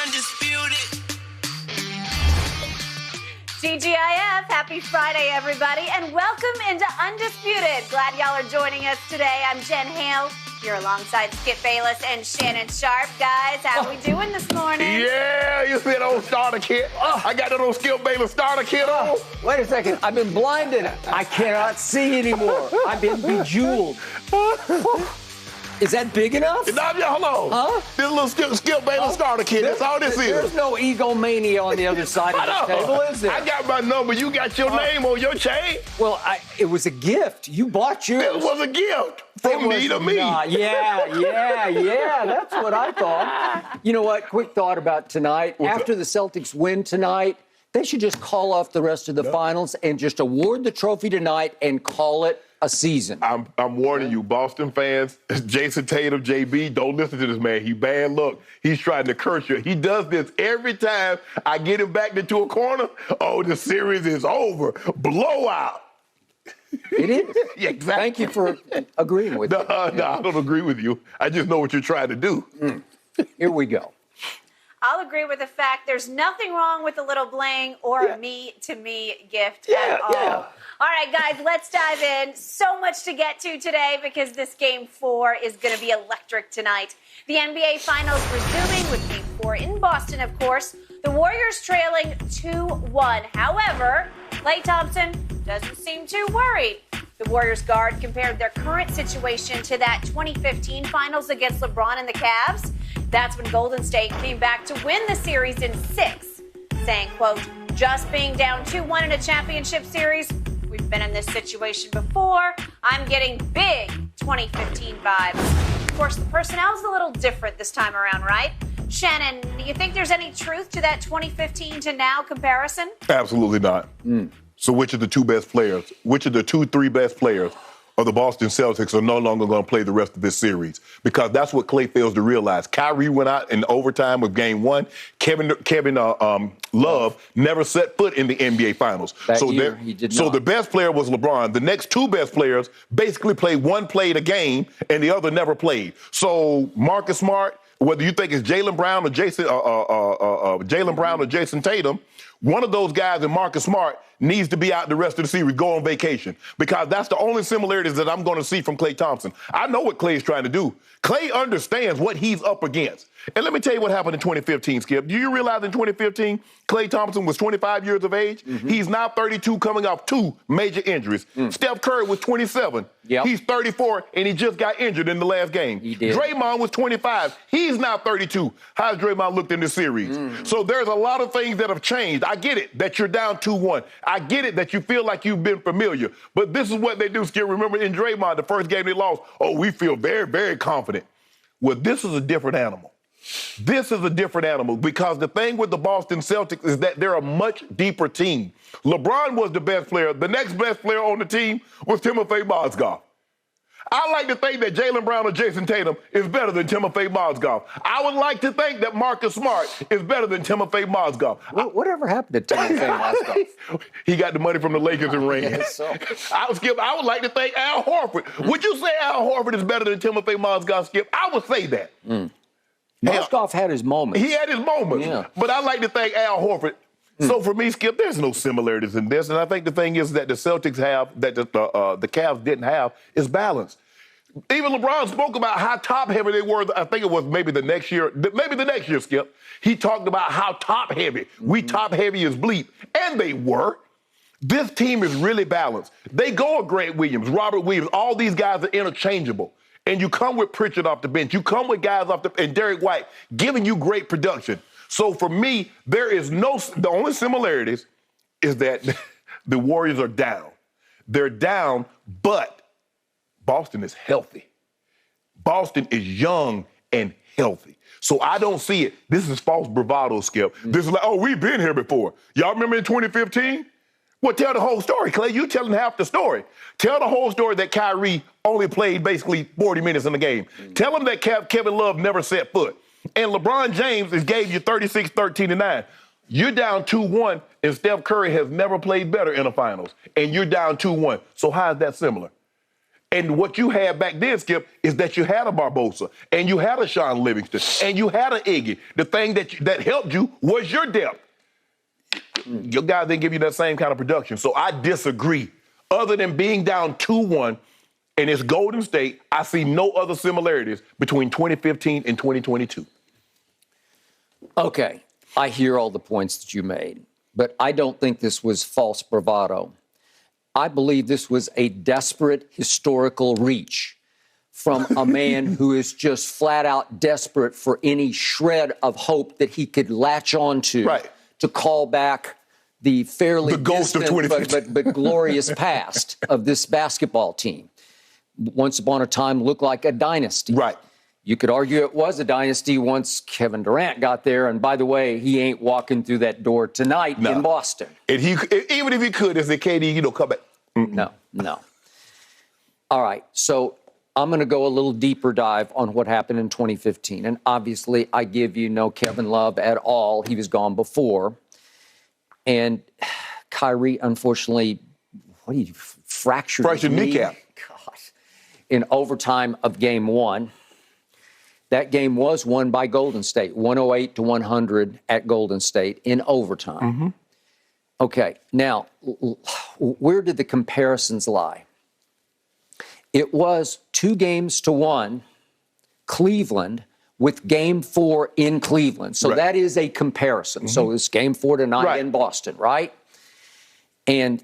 Undisputed. TGIF, happy Friday, everybody, and welcome into Undisputed. Glad y'all are joining us today. I'm Jen Hale, here alongside Skip Bayless and Shannon Sharp. Guys, how we doing this morning? Yeah, you see that old starter kit? I got that old Skip Bayless starter kit on. Wait a second. I've been blinded. I cannot see anymore. I've been bejeweled. Is that big enough? Hold on. Huh? This little Skip Bayless starter kit. That's all this is. There's no egomania on the other side of the table, is there? I got my number. You got your name on your chain. Well, it was a gift. You bought yours. It was a gift from me to me. Yeah. That's what I thought. You know what? Quick thought about tonight. After the Celtics win tonight, they should just call off the rest of the finals and just award the trophy tonight and call it a season. I'm warning you, Boston fans, Jason Tatum, JB, don't listen to this man. He bad luck. He's trying to curse you. He does this every time I get him back into a corner. Oh, the series is over. Blowout. It is. Yeah, exactly. Thank you for agreeing with me. No, I don't agree with you. I just know what you're trying to do. Here we go. I'll agree with the fact there's nothing wrong with a little bling or a me-to-me gift at all. Yeah. All right, guys, let's dive in. So much to get to today because this Game 4 is going to be electric tonight. The NBA Finals resuming with Game 4 in Boston, of course. The Warriors trailing 2-1. However, Klay Thompson doesn't seem too worried. The Warriors guard compared their current situation to that 2015 Finals against LeBron and the Cavs. That's when Golden State came back to win the series in 6, saying, quote, just being down 2-1 in a championship series, we've been in this situation before. I'm getting big 2015 vibes. Of course, the personnel's a little different this time around, right? Shannon, do you think there's any truth to that 2015 to now comparison? Absolutely not. So which of the two best players, which of the 2-3 best players of the Boston Celtics are no longer going to play the rest of this series? Because that's what Klay fails to realize. Kyrie went out in overtime with Game 1. Kevin Love never set foot in the NBA Finals. He did not. So the best player was LeBron. The next two best players basically played a game, and the other never played. So Marcus Smart, whether you think it's Jaylen Brown or Jason Tatum, one of those guys in Marcus Smart needs to be out the rest of the series, go on vacation, because that's the only similarities that I'm going to see from Klay Thompson. I know what Klay is trying to do. Klay understands what he's up against. And let me tell you what happened in 2015, Skip. Do you realize in 2015, Klay Thompson was 25 years of age? He's now 32, coming off 2 major injuries. Steph Curry was 27. He's 34, and he just got injured in the last game. He did. Draymond was 25. He's now 32. How's Draymond looked in this series? So there's a lot of things that have changed. I get it that you're down 2-1. I get it that you feel like you've been familiar. But this is what they do, Skip. Remember in Draymond, the first game they lost, we feel very, very confident. Well, this is a different animal. This is a different animal because the thing with the Boston Celtics is that they're a much deeper team. LeBron was the best player. The next best player on the team was Timofey Mozgov. I like to think that Jaylen Brown or Jason Tatum is better than Timofey Mozgov. I would like to think that Marcus Smart is better than Timofey Mozgov. Whatever happened to Timofey Mozgov? He got the money from the Lakers and ran. I would like to think Al Horford. Would you say Al Horford is better than Timofey Mozgov, Skip? I would say that. Mozgov had his moments. He had his moments. But I like to think Al Horford. So for me, Skip, there's no similarities in this. And I think the thing is that the Celtics have, that the Cavs didn't have, is balance. Even LeBron spoke about how top-heavy they were. I think it was maybe the next year, Skip. He talked about how top-heavy. We top-heavy as bleep. And they were. This team is really balanced. They go with Grant Williams, Robert Williams. All these guys are interchangeable. And you come with Pritchard off the bench. You come with guys and Derek White giving you great production. So for me, the only similarities is that the Warriors are down. They're down, but Boston is healthy. Boston is young and healthy. So I don't see it. This is false bravado, Skip. This is like, we've been here before. Y'all remember in 2015? Well, tell the whole story, Klay. You telling half the story. Tell the whole story that Kyrie only played basically 40 minutes in the game. Tell them that Kevin Love never set foot. And LeBron James gave you 36, 13, and 9. You're down 2-1, and Steph Curry has never played better in the finals. And you're down 2-1. So how is that similar? And what you had back then, Skip, is that you had a Barbosa, and you had a Sean Livingston, and you had an Iggy. The thing that helped you was your depth. Your guys didn't give you that same kind of production. So I disagree. Other than being down 2-1 and it's Golden State, I see no other similarities between 2015 and 2022. Okay, I hear all the points that you made, but I don't think this was false bravado. I believe this was a desperate historical reach from a man who is just flat out desperate for any shred of hope that he could latch on to to call back the fairly distant but glorious past of this basketball team. Once upon a time looked like a dynasty. Right. You could argue it was a dynasty once Kevin Durant got there. And by the way, he ain't walking through that door tonight in Boston. And even if he could, as a KD, come back. No. All right. So I'm going to go a little deeper dive on what happened in 2015. And obviously, I give you no Kevin Love at all. He was gone before. And Kyrie, unfortunately, fractured his knee? Kneecap. Gosh. In overtime of game one. That game was won by Golden State, 108-100 at Golden State in overtime. Mm-hmm. Okay, now, where did the comparisons lie? It was 2-1 Cleveland with game 4 in Cleveland. So that is a comparison. Mm-hmm. So it's game 4 tonight in Boston, right? And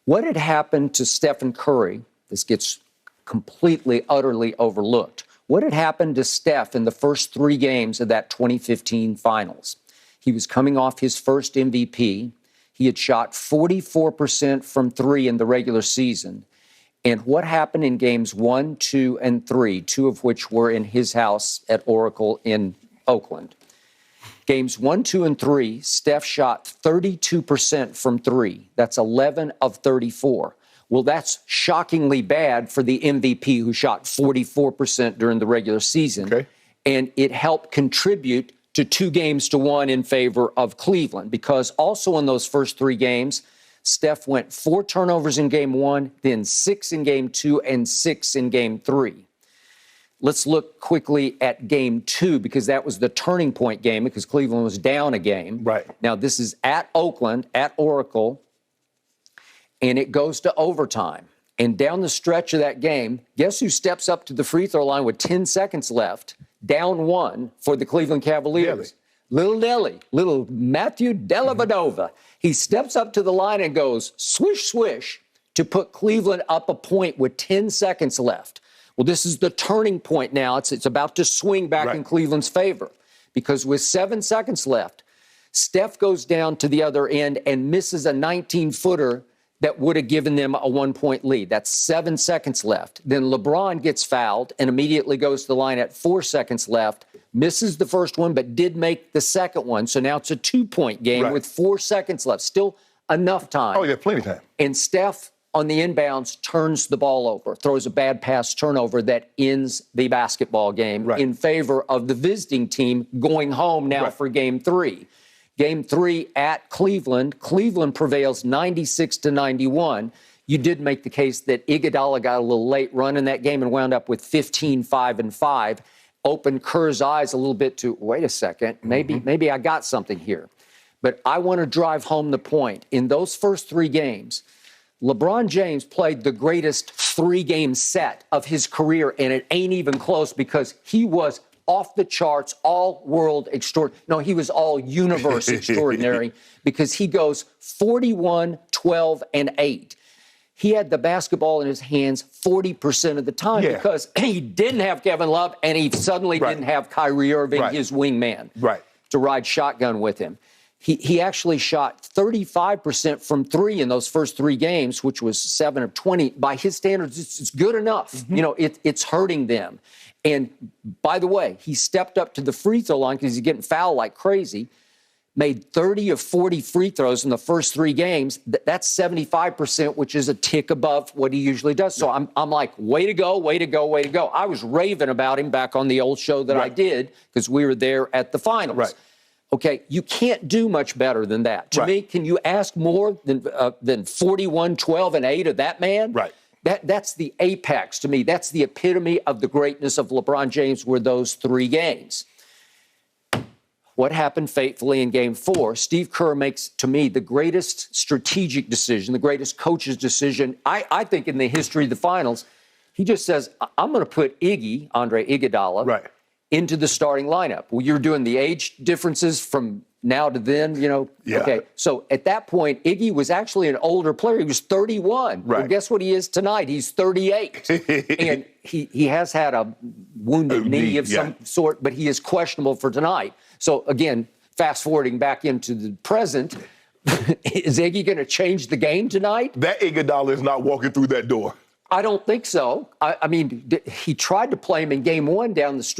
what had happened to Stephen Curry, this gets completely, utterly overlooked. What had happened to Steph in the first 3 games of that 2015 finals? He was coming off his first MVP. He had shot 44% from 3 in the regular season. And what happened in games 1, 2, and 3, 2 of which were in his house at Oracle in Oakland? Games 1, 2, and 3, Steph shot 32% from 3. That's 11 of 34. Well, that's shockingly bad for the MVP who shot 44% during the regular season. Okay. And it helped contribute to 2-1 in favor of Cleveland, because also in those first 3 games, Steph went 4 turnovers in game 1, then 6 in game 2, and 6 in game 3. Let's look quickly at game 2, because that was the turning point game, because Cleveland was down a game. Right. Now, this is at Oakland, at Oracle, and it goes to overtime. And down the stretch of that game, guess who steps up to the free throw line with 10 seconds left? Down 1 for the Cleveland Cavaliers. Little Nelly, little Matthew Dellavedova. He steps up to the line and goes swish, swish to put Cleveland up a point with 10 seconds left. Well, this is the turning point now. It's about to swing back in Cleveland's favor, because with 7 seconds left, Steph goes down to the other end and misses a 19-footer that would have given them a 1-point lead. That's 7 seconds left. Then LeBron gets fouled and immediately goes to the line at 4 seconds left, misses the first one, but did make the second one. So now it's a 2-point game with 4 seconds left. Still enough time. Oh, yeah, plenty of time. And Steph, on the inbounds, turns the ball over, throws a bad pass turnover that ends the basketball game in favor of the visiting team going home now for game 3. Game 3 at Cleveland. Cleveland prevails 96-91. You did make the case that Iguodala got a little late run in that game and wound up with 15, 5, and 5. Opened Kerr's eyes a little bit to, wait a second, maybe I got something here. But I want to drive home the point. In those first 3 games, LeBron James played the greatest 3-game set of his career, and it ain't even close, because he was off the charts, all-world extraordinary. No, he was all-universe extraordinary, because he goes 41, 12, and 8. He had the basketball in his hands 40% of the time because he didn't have Kevin Love, and he suddenly didn't have Kyrie Irving, his wingman, to ride shotgun with him. He actually shot 35% from 3 in those first 3 games, which was 7 of 20. By his standards, it's good enough. You know, it's hurting them. And by the way, he stepped up to the free throw line because he's getting fouled like crazy, made 30 of 40 free throws in the first 3 games. That's 75%, which is a tick above what he usually does. So I'm like, way to go, way to go, way to go. I was raving about him back on the old show that I did, because we were there at the finals. Okay, you can't do much better than that. To me, can you ask more than 41, 12, and 8 of that man? That's the apex to me. That's the epitome of the greatness of LeBron James were those 3 games. What happened fatefully in Game 4? Steve Kerr makes, to me, the greatest strategic decision, the greatest coach's decision, I think, in the history of the finals. He just says, I'm going to put Andre Iguodala, into the starting lineup. Well, you're doing the age differences from now to then, Yeah. Okay. So at that point, Iggy was actually an older player. He was 31. Right. Well, guess what he is tonight? He's 38. And he has had a wounded knee of some sort, but he is questionable for tonight. So again, fast forwarding back into the present, is Iggy going to change the game tonight? That Iguodala is not walking through that door. I don't think so. I mean, he tried to play him in Game 1 down the stretch.